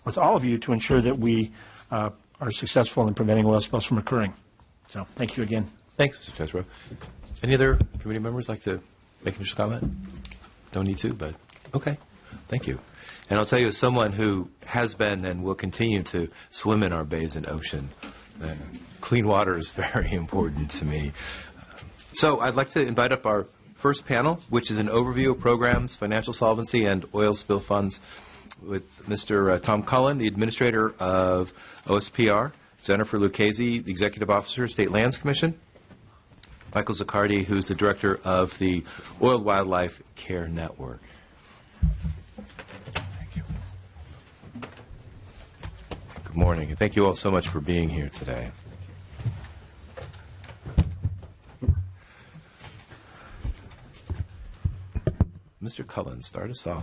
with all of you to ensure that we are successful in preventing oil spills from occurring. So thank you again. Thanks, Mr. Chesbrough. Any other committee members like to make an initial comment? Don't need to, but okay. Thank you. And I'll tell you, as someone who has been and will continue to swim in our bays and ocean, clean water is very important to me. So I'd like to invite up our first panel, which is an overview of programs, financial solvency, and oil spill funds with Mr. Tom Cullen, the administrator of OSPR, Jennifer Lucchese, the executive officer, State Lands Commission, Michael Zaccardi, who's the director of the Oil Wildlife Care Network. Thank you. Good morning, and thank you all so much for being here today. Mr. Cullen, start us off.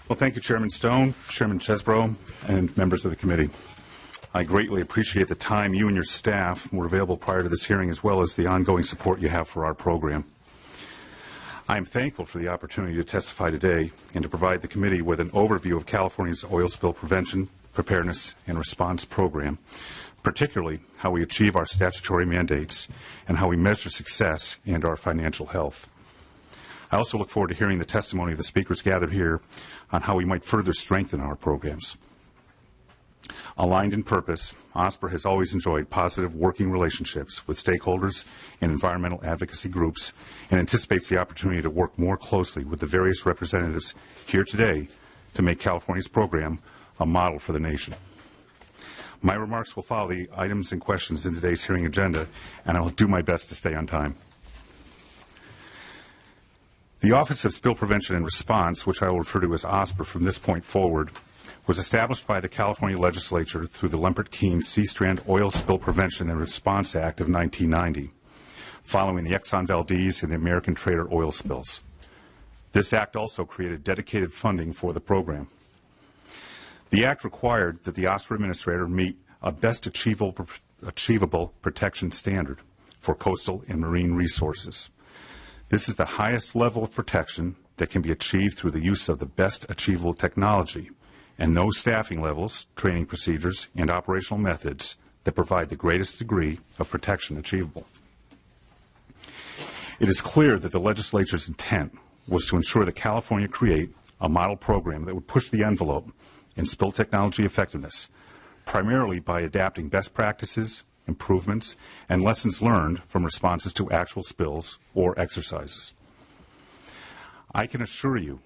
Well, thank you, Chairman Stone, Chairman Chesbrough, and members of the committee. I greatly appreciate the time you and your staff were available prior to this hearing, as well as the ongoing support you have for our program. I am thankful for the opportunity to testify today and to provide the committee with an overview of California's oil spill prevention, preparedness, and response program, particularly how we achieve our statutory mandates and how we measure success and our financial health. I also look forward to hearing the testimony of the speakers gathered here on how we might further strengthen our programs. Aligned in purpose, OSPR has always enjoyed positive working relationships with stakeholders and environmental advocacy groups and anticipates the opportunity to work more closely with the various representatives here today to make California's program a model for the nation. My remarks will follow the items and questions in today's hearing agenda, and I will do my best to stay on time. The Office of Spill Prevention and Response, which I will refer to as OSPR from this point forward, was established by the California Legislature through the Lempert-Keene Sea-Strand Oil Spill Prevention and Response Act of 1990, following the Exxon Valdez and the American Trader oil spills. This act also created dedicated funding for the program. The act required that the OSPR administrator meet a best achievable protection standard for coastal and marine resources. This is the highest level of protection that can be achieved through the use of the best achievable technology and those staffing levels, training procedures, and operational methods that provide the greatest degree of protection achievable. It is clear that the legislature's intent was to ensure that California create a model program that would push the envelope in spill technology effectiveness, primarily by adapting best practices, improvements, and lessons learned from responses to actual spills or exercises. I can assure you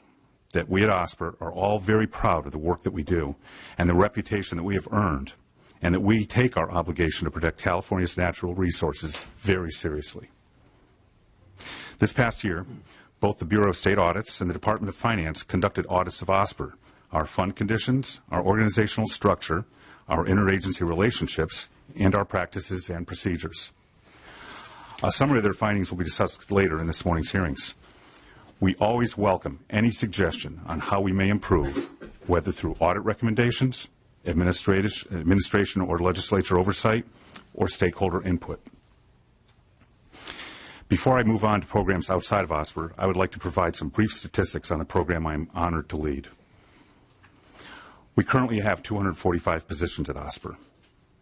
that we at OSPR are all very proud of the work that we do and the reputation that we have earned, and that we take our obligation to protect California's natural resources very seriously. This past year, both the Bureau of State Audits and the Department of Finance conducted audits of OSPR, our fund conditions, our organizational structure, our interagency relationships, and our practices and procedures. A summary of their findings will be discussed later in this morning's hearings. We always welcome any suggestion on how we may improve, whether through audit recommendations, administration or legislature oversight, or stakeholder input. Before I move on to programs outside of OSPR, I would like to provide some brief statistics on a program I am honored to lead. We currently have 245 positions at OSPR.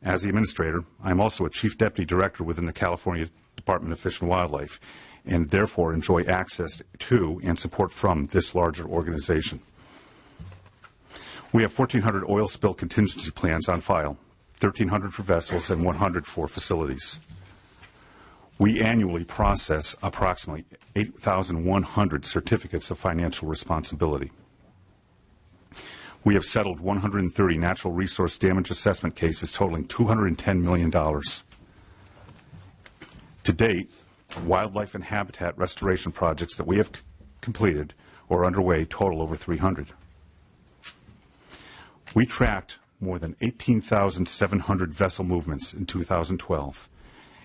As the administrator, I am also a chief deputy director within the California Department of Fish and Wildlife, and therefore enjoy access to and support from this larger organization. We have 1,400 oil spill contingency plans on file, 1,300 for vessels and 100 for facilities. We annually process approximately 8,100 certificates of financial responsibility. We have settled 130 natural resource damage assessment cases totaling $210 million. To date, wildlife and habitat restoration projects that we have completed or underway total over 300. We tracked more than 18,700 vessel movements in 2012,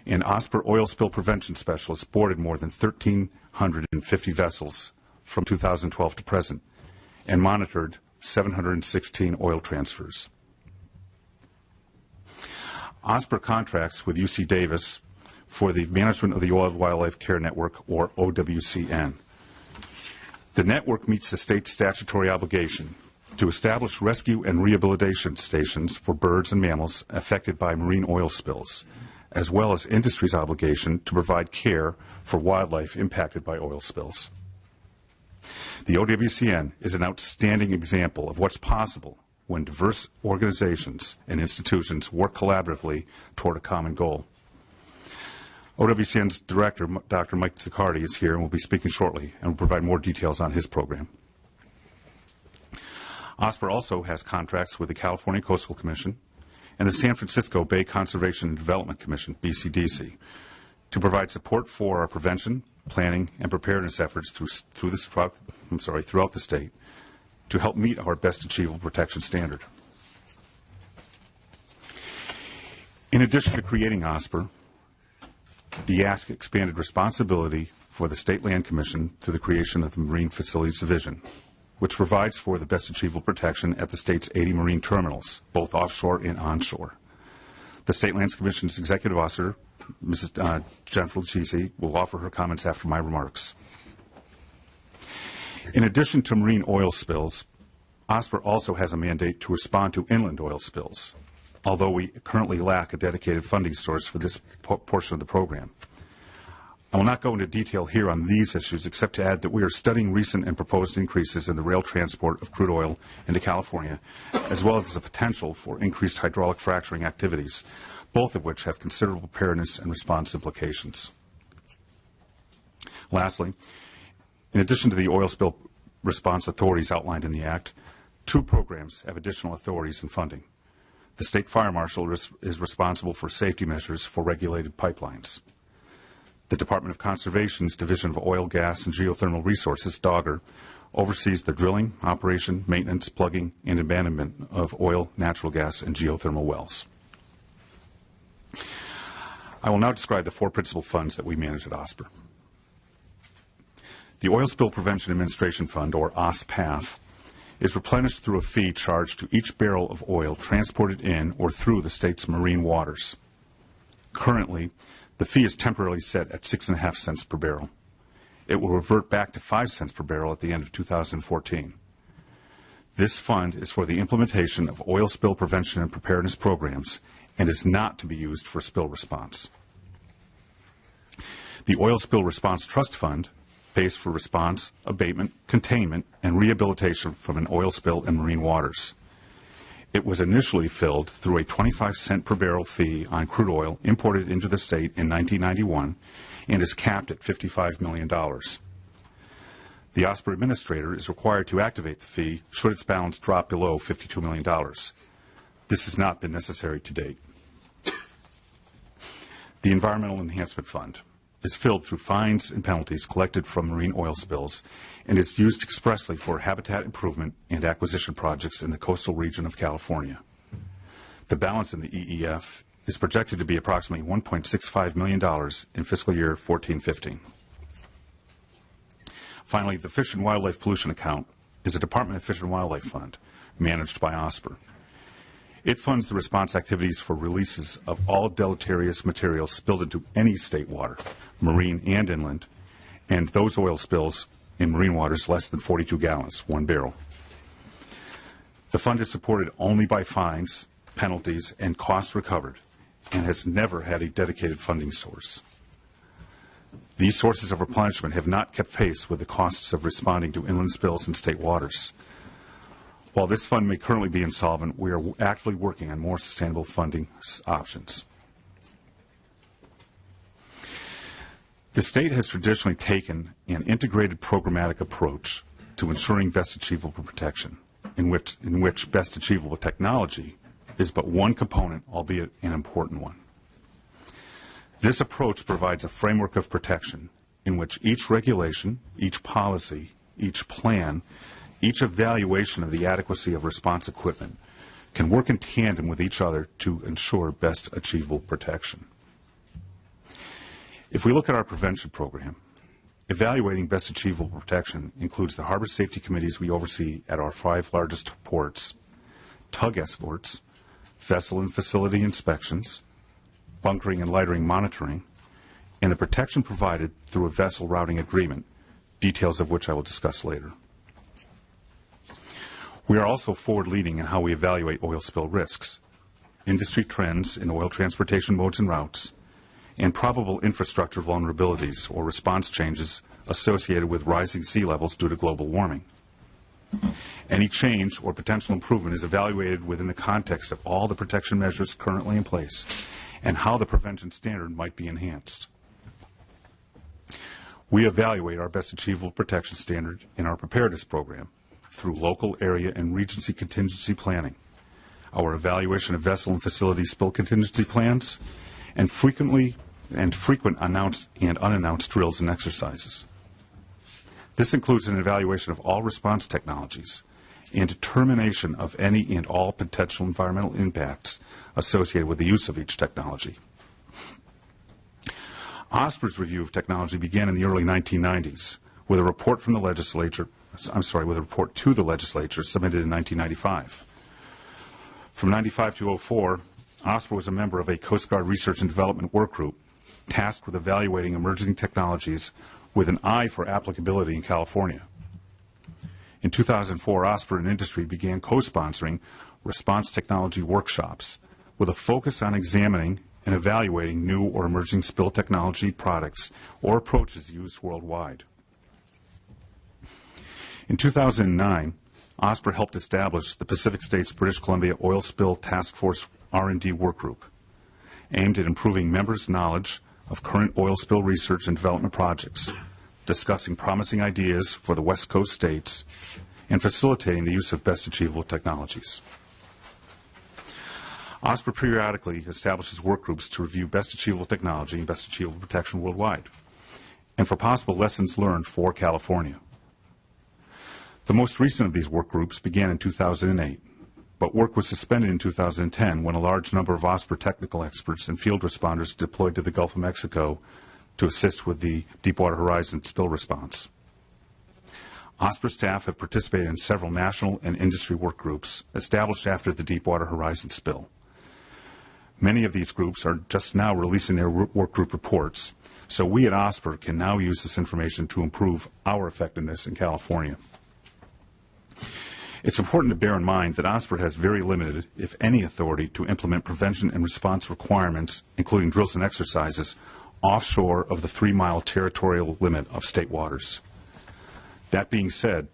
and OSPR oil spill prevention specialists boarded more than 1,350 vessels from 2012 to present and monitored 716 oil transfers. OSPR contracts with UC Davis for the management of the Oil Wildlife Care Network, or OWCN. The network meets the state's statutory obligation to establish rescue and rehabilitation stations for birds and mammals affected by marine oil spills, as well as industry's obligation to provide care for wildlife impacted by oil spills. The OWCN is an outstanding example of what's possible when diverse organizations and institutions work collaboratively toward a common goal. OWCN's director, Dr. Mike Zaccardi, is here and will be speaking shortly and will provide more details on his program. OSPR also has contracts with the California Coastal Commission and the San Francisco Bay Conservation and Development Commission, BCDC, to provide support for our prevention, planning, and preparedness efforts throughout the state to help meet our best achievable protection standard. In addition to creating OSPR, the Act expanded responsibility for the State Land Commission through the creation of the Marine Facilities Division, which provides for the best achievable protection at the state's 80 marine terminals, both offshore and onshore. The State Lands Commission's Executive Officer, Mrs. Jennifer Lucchese, will offer her comments after my remarks. In addition to marine oil spills, OSPR also has a mandate to respond to inland oil spills, although we currently lack a dedicated funding source for this portion of the program. I will not go into detail here on these issues except to add that we are studying recent and proposed increases in the rail transport of crude oil into California, as well as the potential for increased hydraulic fracturing activities, both of which have considerable preparedness and response implications. Lastly, in addition to the oil spill response authorities outlined in the Act, 2 programs have additional authorities and funding. The State Fire Marshal is responsible for safety measures for regulated pipelines. The Department of Conservation's Division of Oil, Gas, and Geothermal Resources, DOGGR, oversees the drilling, operation, maintenance, plugging, and abandonment of oil, natural gas, and geothermal wells. I will now describe the 4 principal funds that we manage at OSPR. The Oil Spill Prevention Administration Fund, or OSPAF, is replenished through a fee charged to each barrel of oil transported in or through the state's marine waters. Currently, the fee is temporarily set at 6.5 cents per barrel. It will revert back to 5 cents per barrel at the end of 2014. This fund is for the implementation of oil spill prevention and preparedness programs and is not to be used for spill response. The Oil Spill Response Trust Fund pays for response, abatement, containment, and rehabilitation from an oil spill in marine waters. It was initially filled through a 25-cent per barrel fee on crude oil imported into the state in 1991 and is capped at $55 million. The OSPR administrator is required to activate the fee should its balance drop below $52 million. This has not been necessary to date. The Environmental Enhancement Fund is filled through fines and penalties collected from marine oil spills and is used expressly for habitat improvement and acquisition projects in the coastal region of California. The balance in the EEF is projected to be approximately $1.65 million in fiscal year 14-15. Finally, the Fish and Wildlife Pollution Account is a Department of Fish and Wildlife fund managed by OSPR. It funds the response activities for releases of all deleterious materials spilled into any state water, marine and inland, and those oil spills in marine waters less than 42 gallons, 1 barrel. The fund is supported only by fines, penalties, and costs recovered, and has never had a dedicated funding source. These sources of replenishment have not kept pace with the costs of responding to inland spills in state waters. While this fund may currently be insolvent, we are actively working on more sustainable funding options. The state has traditionally taken an integrated programmatic approach to ensuring best achievable protection, in which best achievable technology is but one component, albeit an important one. This approach provides a framework of protection in which each regulation, each policy, each plan, each evaluation of the adequacy of response equipment can work in tandem with each other to ensure best achievable protection. If we look at our prevention program, evaluating best achievable protection includes the harbor safety committees we oversee at our 5 largest ports, tug escorts, vessel and facility inspections, bunkering and lightering monitoring, and the protection provided through a vessel routing agreement details of which I will discuss later. We are also forward-leading in how we evaluate oil spill risks, industry trends in oil transportation modes and routes, and probable infrastructure vulnerabilities or response changes associated with rising sea levels due to global warming. Any change or potential improvement is evaluated within the context of all the protection measures currently in place and how the prevention standard might be enhanced. We evaluate our best achievable protection standard in our preparedness program through local, area, and regency contingency planning, our evaluation of vessel and facility spill contingency plans, and frequent announced and unannounced drills and exercises. This includes an evaluation of all response technologies and determination of any and all potential environmental impacts associated with the use of each technology. OSPR's review of technology began in the early 1990s with a report to the legislature submitted in 1995. From 95 to 04, OSPR was a member of a Coast Guard Research and Development Work Group tasked with evaluating emerging technologies with an eye for applicability in California. In 2004, OSPR and industry began co-sponsoring response technology workshops with a focus on examining and evaluating new or emerging spill technology products or approaches used worldwide. In 2009, OSPR helped establish the Pacific States British Columbia Oil Spill Task Force R&D Work Group, aimed at improving members' knowledge of current oil spill research and development projects, discussing promising ideas for the West Coast states, and facilitating the use of best achievable technologies. OSPR periodically establishes work groups to review best achievable technology and best achievable protection worldwide, and for possible lessons learned for California. The most recent of these work groups began in 2008, but work was suspended in 2010 when a large number of OSPR technical experts and field responders deployed to the Gulf of Mexico to assist with the Deepwater Horizon spill response. OSPR staff have participated in several national and industry work groups established after the Deepwater Horizon spill. Many of these groups are just now releasing their work group reports, so we at OSPR can now use this information to improve our effectiveness in California. It's important to bear in mind that OSPR has very limited, if any, authority to implement prevention and response requirements, including drills and exercises, offshore of the 3-mile territorial limit of state waters. That being said,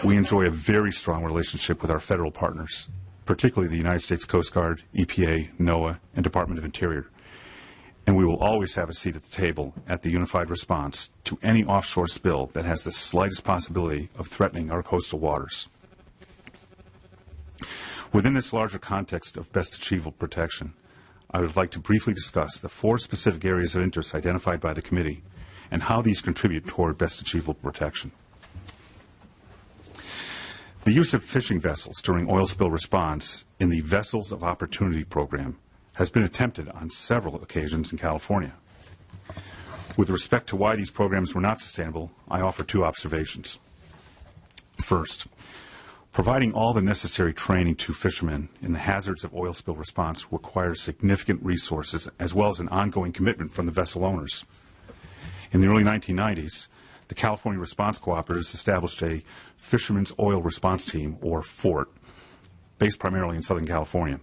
we enjoy a very strong relationship with our federal partners, particularly the United States Coast Guard, EPA, NOAA, and Department of Interior, and we will always have a seat at the table at the unified response to any offshore spill that has the slightest possibility of threatening our coastal waters. Within this larger context of best achievable protection, I would like to briefly discuss the 4 specific areas of interest identified by the committee and how these contribute toward best achievable protection. The use of fishing vessels during oil spill response in the Vessels of Opportunity program has been attempted on several occasions in California. With respect to why these programs were not sustainable, I offer 2 observations. First, providing all the necessary training to fishermen in the hazards of oil spill response requires significant resources as well as an ongoing commitment from the vessel owners. In the early 1990s, the California Response Cooperatives established a Fishermen's Oil Response Team, or FORT, based primarily in Southern California.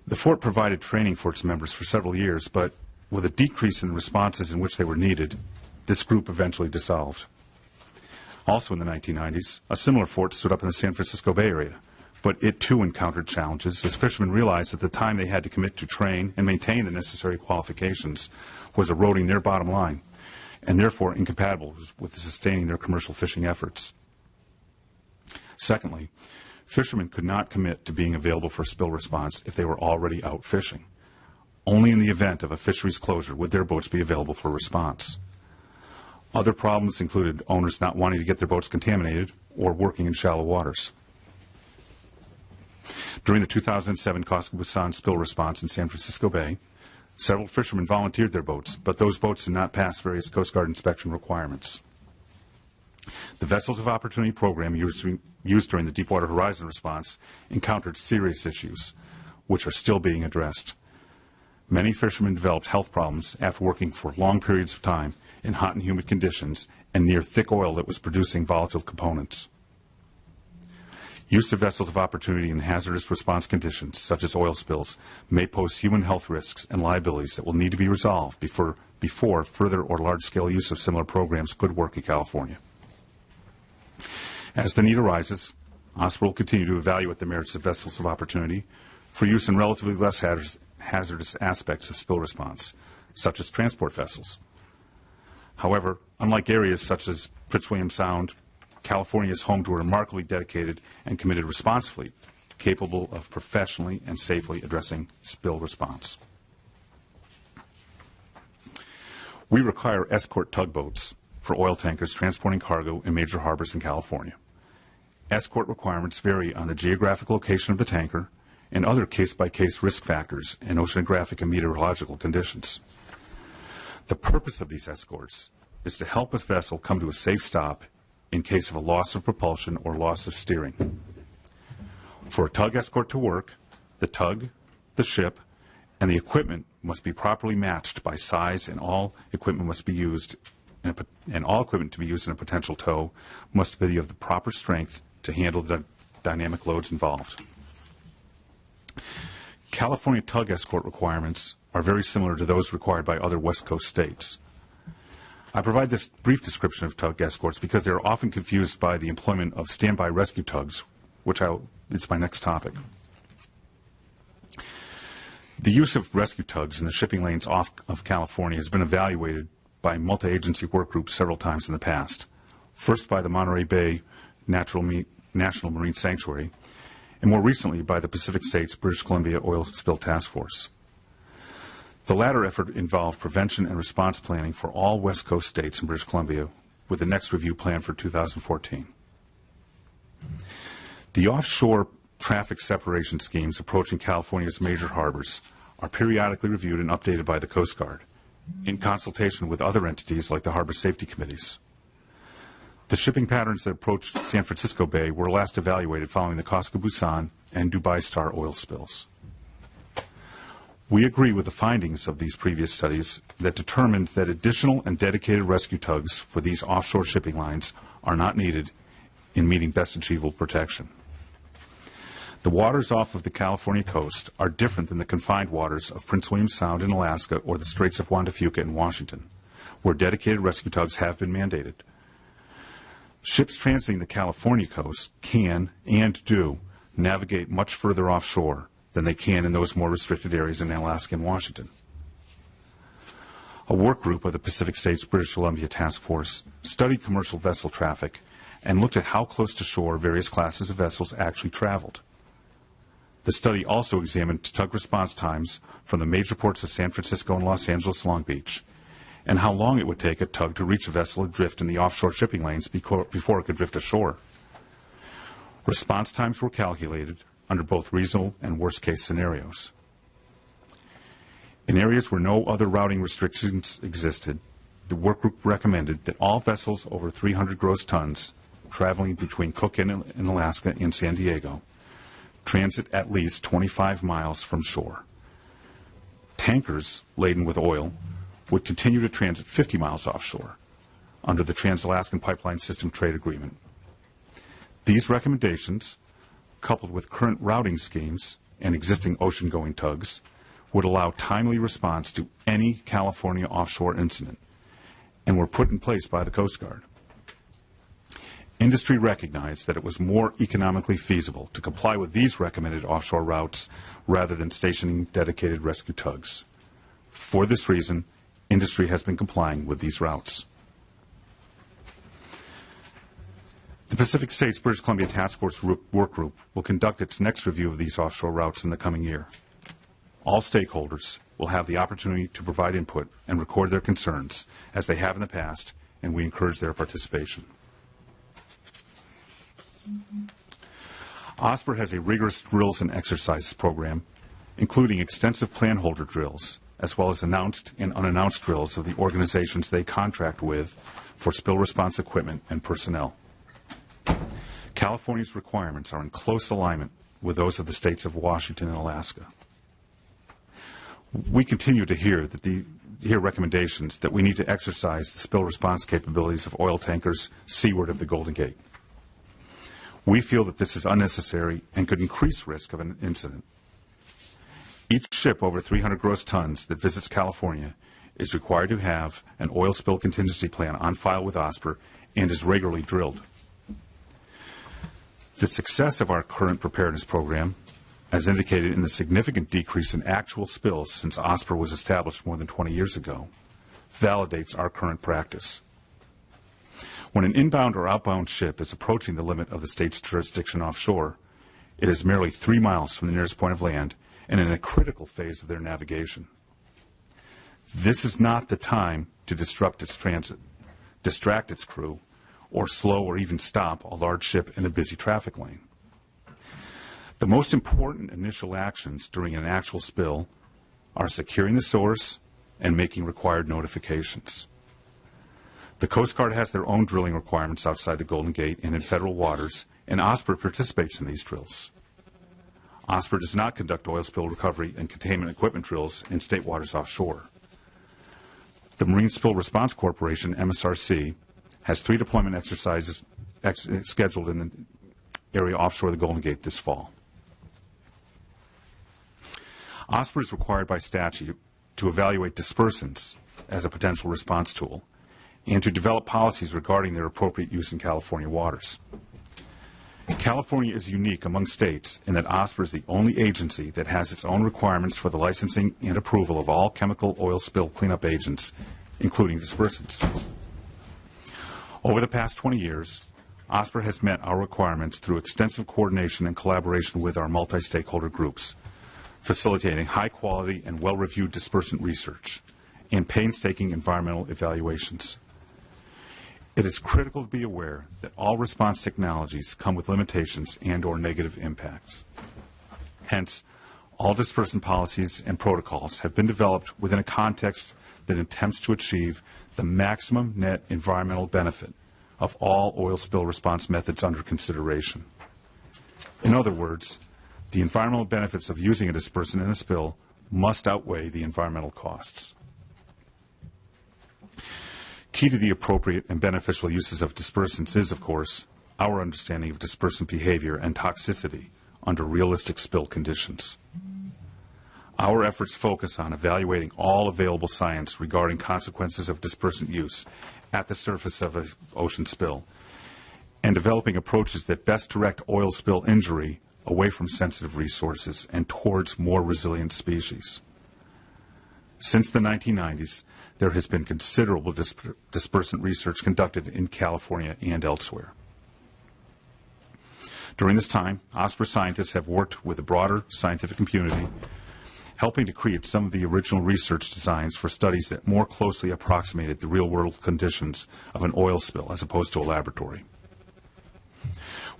The FORT provided training for its members for several years, but with a decrease in the responses in which they were needed, this group eventually dissolved. Also in the 1990s, a similar fort stood up in the San Francisco Bay Area, but it too encountered challenges as fishermen realized that the time they had to commit to train and maintain the necessary qualifications was eroding their bottom line and therefore incompatible with sustaining their commercial fishing efforts. Secondly, fishermen could not commit to being available for spill response if they were already out fishing. Only in the event of a fishery's closure would their boats be available for response. Other problems included owners not wanting to get their boats contaminated or working in shallow waters. During the 2007 Cosca Busan spill response in San Francisco Bay, several fishermen volunteered their boats, but those boats did not pass various Coast Guard inspection requirements. The Vessels of Opportunity program used during the Deepwater Horizon response encountered serious issues, which are still being addressed. Many fishermen developed health problems after working for long periods of time, in hot and humid conditions and near thick oil that was producing volatile components. Use of vessels of opportunity in hazardous response conditions, such as oil spills, may pose human health risks and liabilities that will need to be resolved before further or large-scale use of similar programs could work in California. As the need arises, OSPR will continue to evaluate the merits of vessels of opportunity for use in relatively less hazardous aspects of spill response, such as transport vessels. However, unlike areas such as Prince William Sound, California is home to a remarkably dedicated and committed response fleet, capable of professionally and safely addressing spill response. We require escort tugboats for oil tankers transporting cargo in major harbors in California. Escort requirements vary on the geographic location of the tanker and other case-by-case risk factors and oceanographic and meteorological conditions. The purpose of these escorts is to help a vessel come to a safe stop in case of a loss of propulsion or loss of steering. For a tug escort to work, the tug, the ship, and the equipment must be properly matched by size, and all equipment must be used, and all equipment to be used in a potential tow must be of the proper strength to handle the dynamic loads involved. California tug escort requirements are very similar to those required by other West Coast states. I provide this brief description of tug escorts because they are often confused by the employment of standby rescue tugs, which it's my next topic. The use of rescue tugs in the shipping lanes off of California has been evaluated by multi-agency work groups several times in the past, first by the Monterey Bay National Marine Sanctuary, and more recently by the Pacific States British Columbia Oil Spill Task Force. The latter effort involved prevention and response planning for all West Coast states and British Columbia, with the next review planned for 2014. The offshore traffic separation schemes approaching California's major harbors are periodically reviewed and updated by the Coast Guard, in consultation with other entities like the harbor safety committees. The shipping patterns that approached San Francisco Bay were last evaluated following the Cosco Busan and Dubai Star oil spills. We agree with the findings of these previous studies that determined that additional and dedicated rescue tugs for these offshore shipping lines are not needed in meeting best achievable protection. The waters off of the California coast are different than the confined waters of Prince William Sound in Alaska or the Straits of Juan de Fuca in Washington, where dedicated rescue tugs have been mandated. Ships transiting the California coast can and do navigate much further offshore than they can in those more restricted areas in Alaska and Washington. A work group of the Pacific States British Columbia Task Force studied commercial vessel traffic and looked at how close to shore various classes of vessels actually traveled. The study also examined tug response times from the major ports of San Francisco and Los Angeles Long Beach, and how long it would take a tug to reach a vessel adrift in the offshore shipping lanes before it could drift ashore. Response times were calculated under both reasonable and worst-case scenarios. In areas where no other routing restrictions existed, the work group recommended that all vessels over 300 gross tons traveling between Cook in Alaska and San Diego transit at least 25 miles from shore. Tankers laden with oil would continue to transit 50 miles offshore under the Trans-Alaskan Pipeline System Trade Agreement. These recommendations, coupled with current routing schemes and existing ocean-going tugs, would allow timely response to any California offshore incident and were put in place by the Coast Guard. Industry recognized that it was more economically feasible to comply with these recommended offshore routes rather than stationing dedicated rescue tugs. For this reason, industry has been complying with these routes. The Pacific States British Columbia Task Force Work Group will conduct its next review of these offshore routes in the coming year. All stakeholders will have the opportunity to provide input and record their concerns, as they have in the past, and we encourage their participation. OSPR has a rigorous drills and exercises program, including extensive plan holder drills, as well as announced and unannounced drills of the organizations they contract with for spill response equipment and personnel. California's requirements are in close alignment with those of the states of Washington and Alaska. We continue to hear hear recommendations that we need to exercise the spill response capabilities of oil tankers seaward of the Golden Gate. We feel that this is unnecessary and could increase risk of an incident. Each ship over 300 gross tons that visits California is required to have an oil spill contingency plan on file with OSPR and is regularly drilled. The success of our current preparedness program, as indicated in the significant decrease in actual spills since OSPR was established more than 20 years ago, validates our current practice. When an inbound or outbound ship is approaching the limit of the state's jurisdiction offshore, it is merely 3 miles from the nearest point of land and in a critical phase of their navigation. This is not the time to disrupt its transit, distract its crew, or slow or even stop a large ship in a busy traffic lane. The most important initial actions during an actual spill are securing the source and making required notifications. The Coast Guard has their own drilling requirements outside the Golden Gate and in federal waters, and OSPR participates in these drills. OSPR does not conduct oil spill recovery and containment equipment drills in state waters offshore. The Marine Spill Response Corporation, MSRC, has 3 deployment exercises scheduled in the area offshore the Golden Gate this fall. OSPR is required by statute to evaluate dispersants as a potential response tool and to develop policies regarding their appropriate use in California waters. California is unique among states in that OSPR is the only agency that has its own requirements for the licensing and approval of all chemical oil spill cleanup agents, including dispersants. Over the past 20 years, OSPR has met our requirements through extensive coordination and collaboration with our multi-stakeholder groups, facilitating high-quality and well-reviewed dispersant research and painstaking environmental evaluations. It is critical to be aware that all response technologies come with limitations and/or negative impacts. Hence, all dispersant policies and protocols have been developed within a context that attempts to achieve the maximum net environmental benefit of all oil spill response methods under consideration. In other words, the environmental benefits of using a dispersant in a spill must outweigh the environmental costs. Key to the appropriate and beneficial uses of dispersants is, of course, our understanding of dispersant behavior and toxicity under realistic spill conditions. Our efforts focus on evaluating all available science regarding consequences of dispersant use at the surface of an ocean spill and developing approaches that best direct oil spill injury away from sensitive resources and towards more resilient species. Since the 1990s, there has been considerable dispersant research conducted in California and elsewhere. During this time, OSPR scientists have worked with the broader scientific community, helping to create some of the original research designs for studies that more closely approximated the real-world conditions of an oil spill as opposed to a laboratory.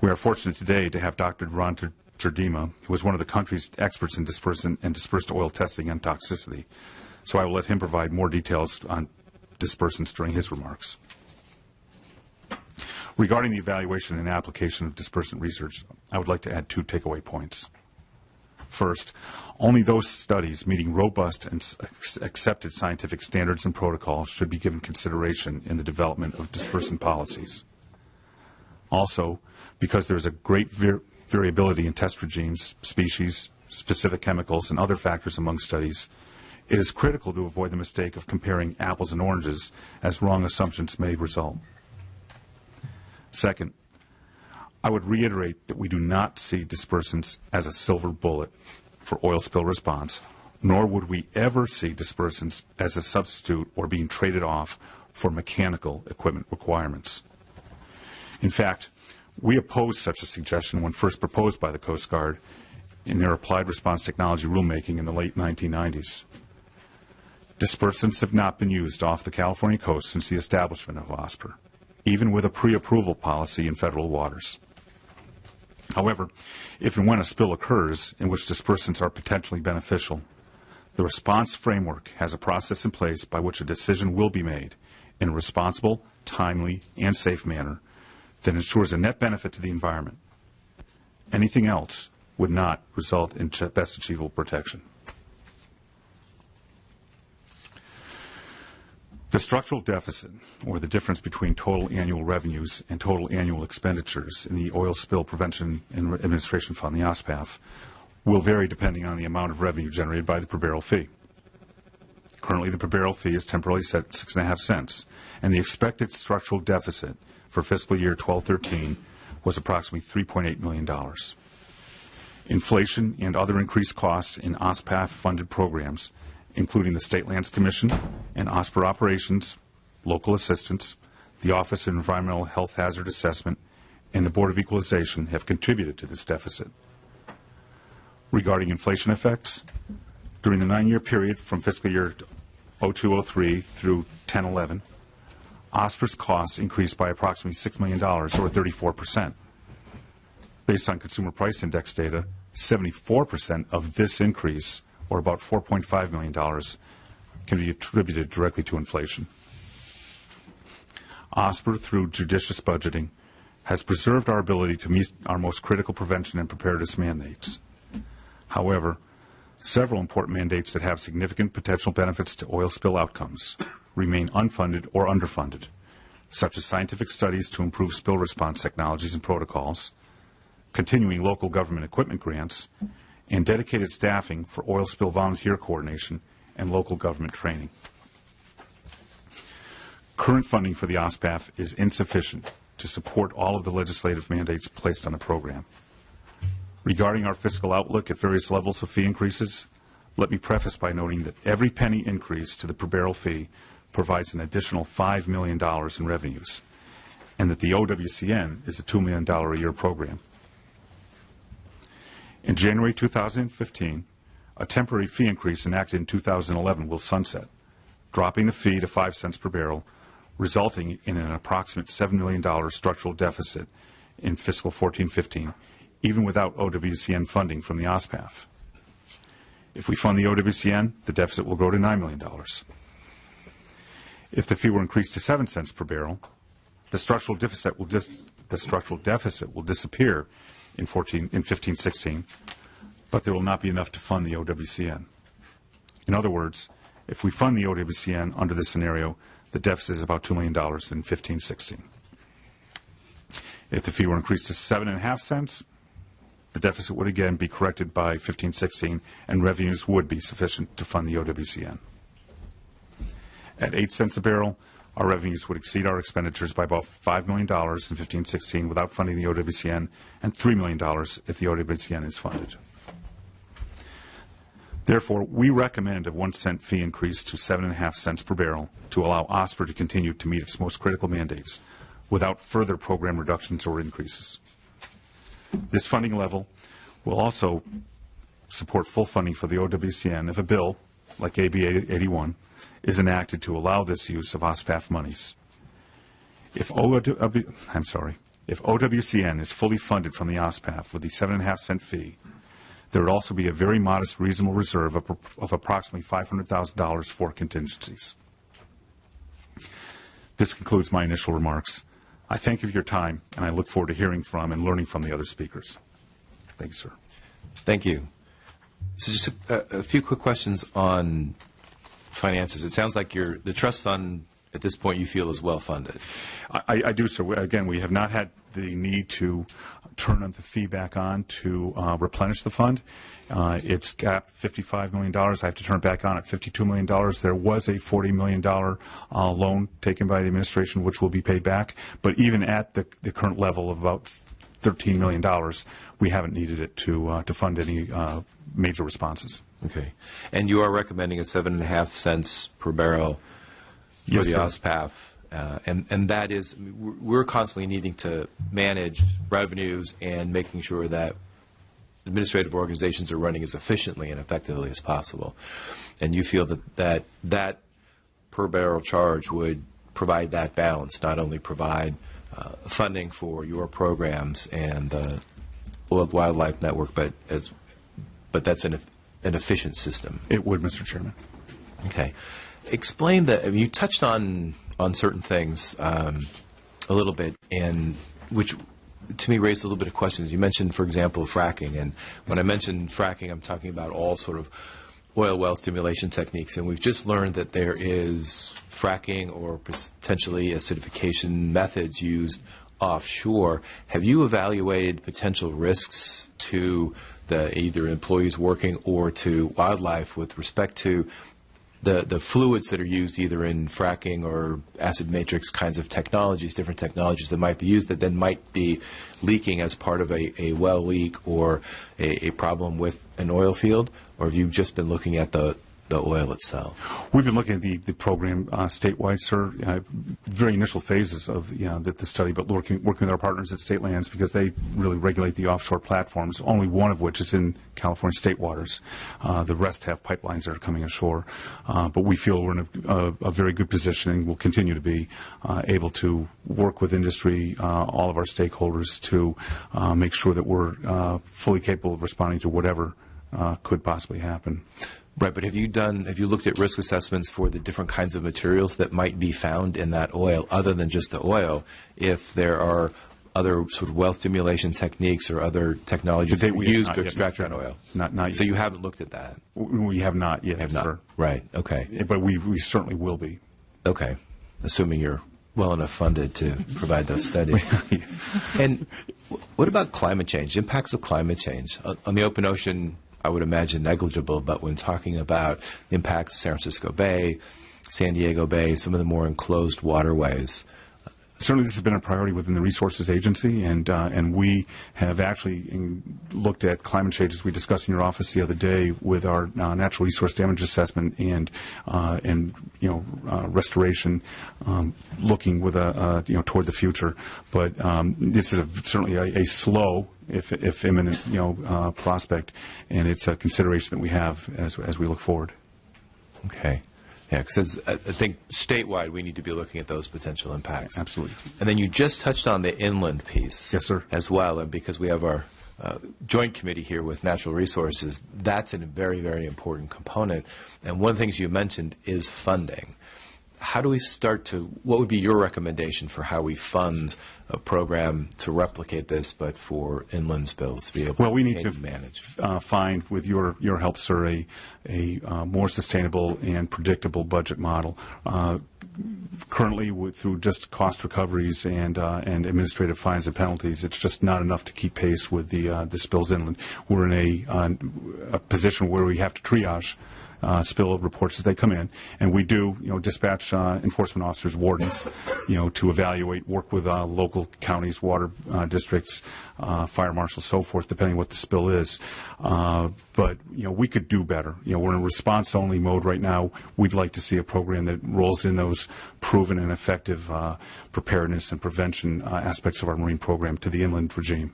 We are fortunate today to have Dr. Ron Jardima, who is one of the country's experts in dispersant and dispersed oil testing and toxicity, so I will let him provide more details on dispersants during his remarks. Regarding the evaluation and application of dispersant research, I would like to add 2 takeaway points. First, only those studies meeting robust and accepted scientific standards and protocols should be given consideration in the development of dispersant policies. Also, because there is a great variability in test regimes, species, specific chemicals, and other factors among studies, it is critical to avoid the mistake of comparing apples and oranges, as wrong assumptions may result. Second, I would reiterate that we do not see dispersants as a silver bullet for oil spill response, nor would we ever see dispersants as a substitute or being traded off for mechanical equipment requirements. In fact, we opposed such a suggestion when first proposed by the Coast Guard in their applied response technology rulemaking in the late 1990s. Dispersants have not been used off the California coast since the establishment of OSPR, even with a pre-approval policy in federal waters. However, if and when a spill occurs in which dispersants are potentially beneficial, the response framework has a process in place by which a decision will be made in a responsible, timely, and safe manner that ensures a net benefit to the environment. Anything else would not result in best achievable protection. The structural deficit, or the difference between total annual revenues and total annual expenditures in the Oil Spill Prevention and Administration Fund, the OSPAF, will vary depending on the amount of revenue generated by the per barrel fee. Currently, the per barrel fee is temporarily set at 6.5 cents, and the expected structural deficit for fiscal year 12-13 was approximately $3.8 million. Inflation and other increased costs in OSPAF-funded programs, including the State Lands Commission and OSPR operations, local assistance, the Office of Environmental Health Hazard Assessment, and the Board of Equalization have contributed to this deficit. Regarding inflation effects, during the 9-year period from fiscal year 02-03 through 10-11, OSPR's costs increased by approximately $6 million, or 34%. Based on Consumer Price Index data, 74% of this increase, or about $4.5 million, can be attributed directly to inflation. OSPR, through judicious budgeting, has preserved our ability to meet our most critical prevention and preparedness mandates. However, several important mandates that have significant potential benefits to oil spill outcomes remain unfunded or underfunded, such as scientific studies to improve spill response technologies and protocols, continuing local government equipment grants, and dedicated staffing for oil spill volunteer coordination and local government training. Current funding for the OSPAF is insufficient to support all of the legislative mandates placed on the program. Regarding our fiscal outlook at various levels of fee increases, let me preface by noting that every penny increase to the per barrel fee provides an additional $5 million in revenues, and that the OWCN is a $2 million a year program. In January 2015, a temporary fee increase enacted in 2011 will sunset, dropping the fee to 5 cents per barrel, resulting in an approximate $7 million structural deficit in fiscal 14-15, even without OWCN funding from the OSPAF. If we fund the OWCN, the deficit will grow to $9 million. If the fee were increased to 7 cents per barrel, the structural deficit will disappear in 15-16, but there will not be enough to fund the OWCN. In other words, if we fund the OWCN under this scenario, the deficit is about $2 million in 15-16. If the fee were increased to 7.5 cents, the deficit would again be corrected by 15-16, and revenues would be sufficient to fund the OWCN. At 8 cents a barrel, our revenues would exceed our expenditures by about $5 million in 15-16 without funding the OWCN, and $3 million if the OWCN is funded. Therefore, we recommend a 1 cent fee increase to 7.5 cents per barrel to allow OSPR to continue to meet its most critical mandates without further program reductions or increases. This funding level will also support full funding for the OWCN if a bill, like AB 81, is enacted to allow this use of OSPAF monies. If OWCN is fully funded from the OSPAF with the 7.5 cent fee, there would also be a very modest reasonable reserve of approximately $500,000 for contingencies. This concludes my initial remarks. I thank you for your time, and I look forward to hearing from and learning from the other speakers. Thank you, sir. Thank you. So just a few quick questions on finances. It sounds like the trust fund at this point you feel is well funded. I do, sir. Again, we have not had the need to turn the fee back on to replenish the fund. It's got $55 million. I have to turn it back on at $52 million. There was a $40 million loan taken by the administration, which will be paid back. But even at the current level of about $13 million, we haven't needed it to fund any major responses. Okay. And you are recommending a 7.5 cents per barrel for Yes, the sir. OSPAF. And that is, we're constantly needing to manage revenues and making sure that administrative organizations are running as efficiently and effectively as possible. And you feel that per barrel charge would provide that balance, not only provide funding for your programs and the World Wildlife Network, but that's an efficient system. It would, Mr. Chairman. Okay. Explain that. I mean, you touched on certain things a little bit, and which to me raised a little bit of questions. You mentioned, for example, fracking, and when I mention fracking, I'm talking about all sort of oil well stimulation techniques, and we've just learned that there is fracking or potentially acidification methods used offshore. Have you evaluated potential risks to the either employees working or to wildlife with respect to the fluids that are used either in fracking or acid matrix kinds of technologies, different technologies that might be used that then might be leaking as part of a well leak or a problem with an oil field? Or have you just been looking at the oil itself? We've been looking at the program statewide, sir. Very initial phases of the study, but working with our partners at State Lands because they really regulate the offshore platforms, only one of which is in California state waters. The rest have pipelines that are coming ashore. But we feel we're in a very good position and will continue to be able to work with industry, all of our stakeholders to make sure that we're fully capable of responding to whatever could possibly happen. Right, but have you looked at risk assessments for the different kinds of materials that might be found in that oil, other than just the oil, if there are other sort of well stimulation techniques or other technologies that we use to extract that oil? Not yet. So you haven't looked at that? We have not yet, have not. Sir. Right, okay. But we certainly will be. Okay, assuming you're well enough funded to provide those studies. And what about climate change, impacts of climate change? On the open ocean, I would imagine negligible, but when talking about impacts San Francisco Bay, San Diego Bay, some of the more enclosed waterways. Certainly this has been a priority within the Resources Agency, and we have actually looked at climate change, as we discussed in your office the other day, with our natural resource damage assessment and restoration, looking with toward the future. But this is certainly a slow, if imminent, prospect, and it's a consideration that we have as we look forward. Okay. Yeah, because I think statewide we need to be looking at those potential impacts. Absolutely. And then you just touched on the inland piece. Yes, sir. As well, and because we have our joint committee here with natural resources, that's a very, very important component. And one of the things you mentioned is funding. How do we what would be your recommendation for how we fund a program to replicate this, but for inland spills to be able we need to manage? Find, with your help, sir, a more sustainable and predictable budget model. Currently, through just cost recoveries and administrative fines and penalties, it's just not enough to keep pace with the spills inland. We're in a position where we have to triage spill reports as they come in, and we do, dispatch enforcement officers, wardens, to evaluate, work with local counties, water districts, fire marshals, so forth, depending on what the spill is. But we could do better. We're in a response-only mode right now. We'd like to see a program that rolls in those proven and effective preparedness and prevention aspects of our marine program to the inland regime.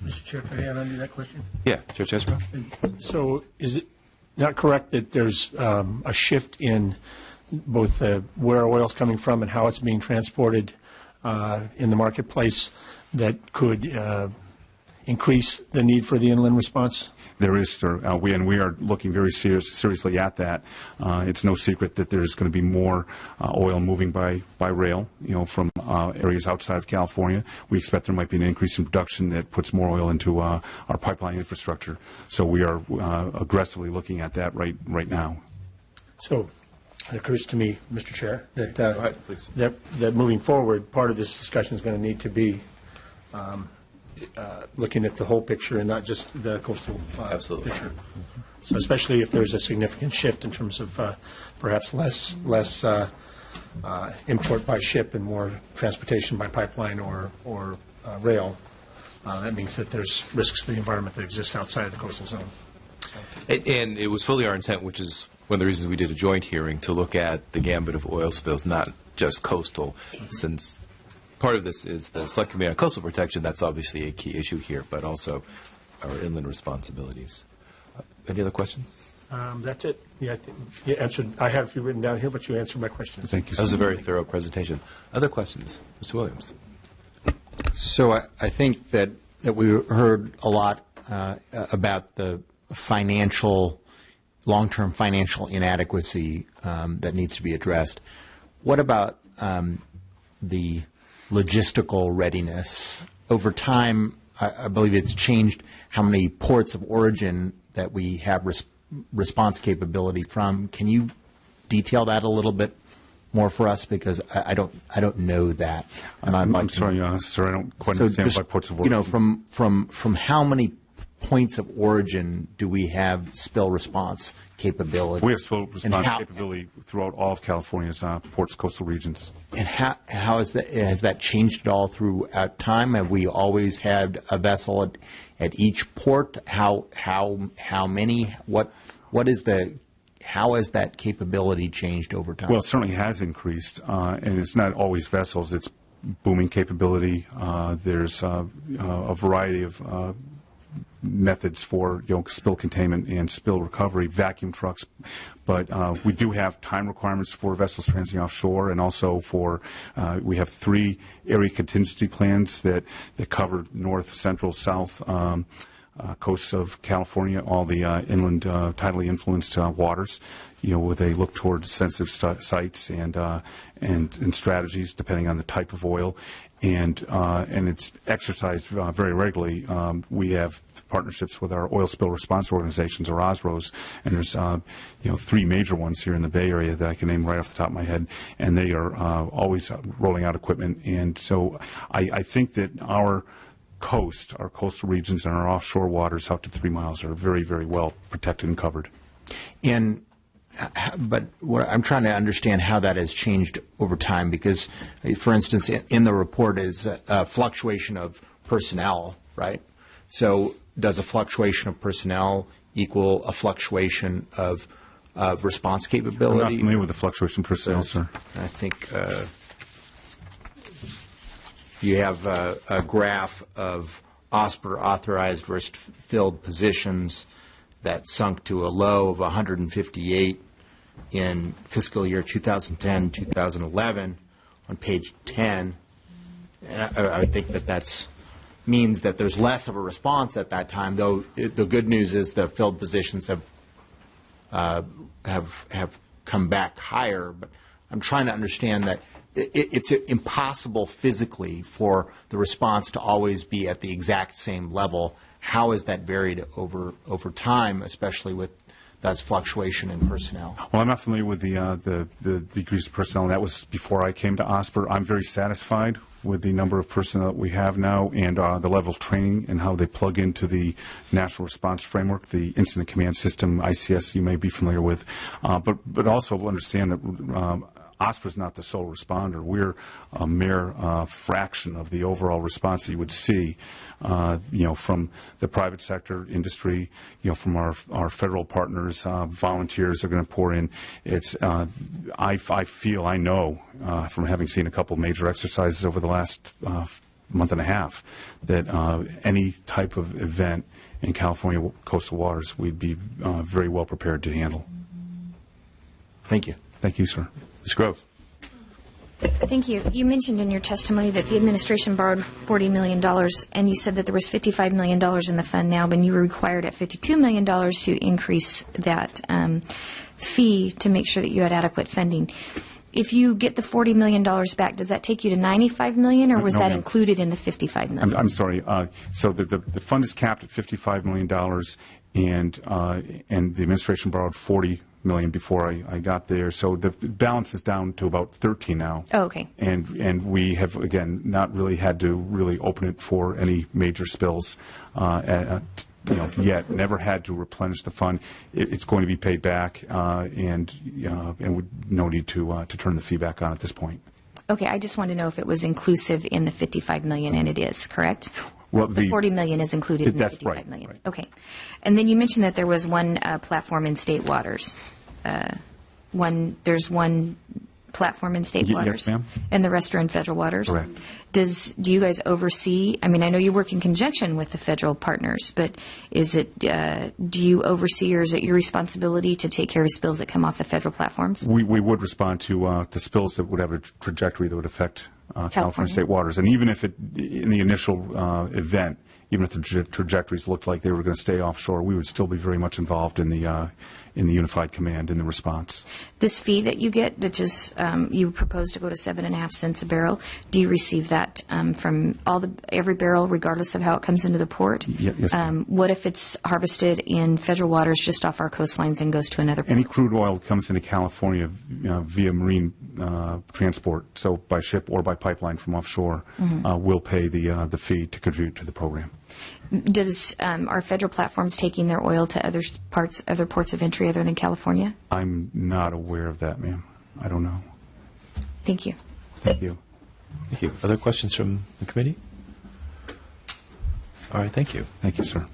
Mr. Chair, can I add on to that question? Yeah, Chair Chesbrough? So is it not correct that there's a shift in both where oil is coming from and how it's being transported in the marketplace that could increase the need for the inland response? There is, sir. We are looking very seriously at that. It's no secret that there's going to be more oil moving by rail, from areas outside of California. We expect there might be an increase in production that puts more oil into our pipeline infrastructure. So we are aggressively looking at that right now. So it occurs to me, Mr. Chair, that Go ahead, please. that moving forward, part of this discussion is going to need to be looking at the whole picture and not just the coastal Absolutely. picture. So especially if there's a significant shift in terms of perhaps less import by ship and more transportation by pipeline or rail, that means that there's risks to the environment that exists outside of the coastal zone. So. And it was fully our intent, which is one of the reasons we did a joint hearing, to look at the gambit of oil spills, not just coastal, since part of this is the Select Committee on Coastal Protection. That's obviously a key issue here, but also our inland responsibilities. Any other questions? That's it. Yeah, I think you answered. I have you written down here, but you answered my questions. Thank you. That was a very thorough presentation. Other questions? Mr. Williams. So I think that we heard a lot about the long-term financial inadequacy that needs to be addressed. What about the logistical readiness? Over time, I believe it's changed how many ports of origin that we have response capability from. Can you detail that a little bit more for us, because I don't know that. And I'm sorry, sir, I don't quite understand by ports of origin. From how many points of origin do we have spill response capability? We have spill response capability throughout all of California's ports, coastal regions. And how is that? Has that changed at all throughout time? Have we always had a vessel at each port? How many? What is the? How has that capability changed over time? Well, it certainly has increased, and it's not always vessels. It's booming capability. There's a variety of methods for spill containment and spill recovery, vacuum trucks, but we do have time requirements for vessels transiting offshore, and also for we have 3 area contingency plans that cover north, central, south coasts of California, all the inland tidally influenced waters, where they look towards sensitive sites and strategies depending on the type of oil, and it's exercised very regularly. We have partnerships with our oil spill response organizations, or OSROs, and there's 3 major ones here in the Bay Area that I can name right off the top of my head, and they are always rolling out equipment. And so I think that our coastal regions and our offshore waters out to 3 miles are very, very well protected and covered. But I'm trying to understand how that has changed over time, because, for instance, in the report is a fluctuation of personnel, right? So does a fluctuation of personnel equal a fluctuation of response capability? I'm not familiar with the fluctuation of personnel, sir. I think you have a graph of OSPR authorized versus filled positions that sunk to a low of 158 in fiscal year 2010-2011 on page 10. And I think that means that there's less of a response at that time, though the good news is the filled positions have come back higher. But I'm trying to understand that it's impossible physically for the response to always be at the exact same level. How has that varied over time, especially with that fluctuation in personnel? Well, I'm not familiar with the decrease of personnel, and that was before I came to OSPR. I'm very satisfied with the number of personnel that we have now, and the level of training and how they plug into the National Response Framework, the Incident Command System, ICS, you may be familiar with. But also understand that OSPR is not the sole responder. We're a mere fraction of the overall response that you would see, from the private sector, industry, from our federal partners. Volunteers are going to pour in. It's I know from having seen a couple major exercises over the last month and a half that any type of event in California coastal waters, we'd be very well prepared to handle. Thank you. Thank you, sir. Ms. Grove. Thank you. You mentioned in your testimony that the administration borrowed $40 million, and you said that there was $55 million in the fund now, but you were required at $52 million to increase that fee to make sure that you had adequate funding. If you get the $40 million back, does that take you to $95 million, or was that included in the $55 million? I'm sorry. So the fund is capped at $55 million, and the administration borrowed $40 million before I got there. So the balance is down to about 13 now. Oh, okay. And we have, again, not really had to really open it for any major spills yet. Never had to replenish the fund. It's going to be paid back, and with no need to turn the fee back on at this point. Okay. I just want to know if it was inclusive in the $55 million, and it is, correct? Well, the $40 million is included in the $55 million. Right. Okay. And then you mentioned that there was one platform in state waters. There's one platform in state waters. Yes, ma'am. And the rest are in federal waters? Correct. Do you guys oversee, I know you work in conjunction with the federal partners, but do you oversee, or is it your responsibility to take care of spills that come off the federal platforms? We would respond to spills that would have a trajectory that would affect California state waters. And even if in the initial event, even if the trajectories looked like they were going to stay offshore, we would still be very much involved in the unified command, in the response. This fee that you get, which is you propose to go to 7.5 cents a barrel, do you receive that from every barrel, regardless of how it comes into the port? Yes, ma'am. What if it's harvested in federal waters just off our coastlines and goes to another port? Any crude oil that comes into California via marine transport, so by ship or by pipeline from offshore, will pay the fee to contribute to the program. Are federal platforms taking their oil to other ports of entry other than California? I'm not aware of that, ma'am. I don't know. Thank you. Thank you. Thank you. Other questions from the committee? All right, thank you. Thank you, sir.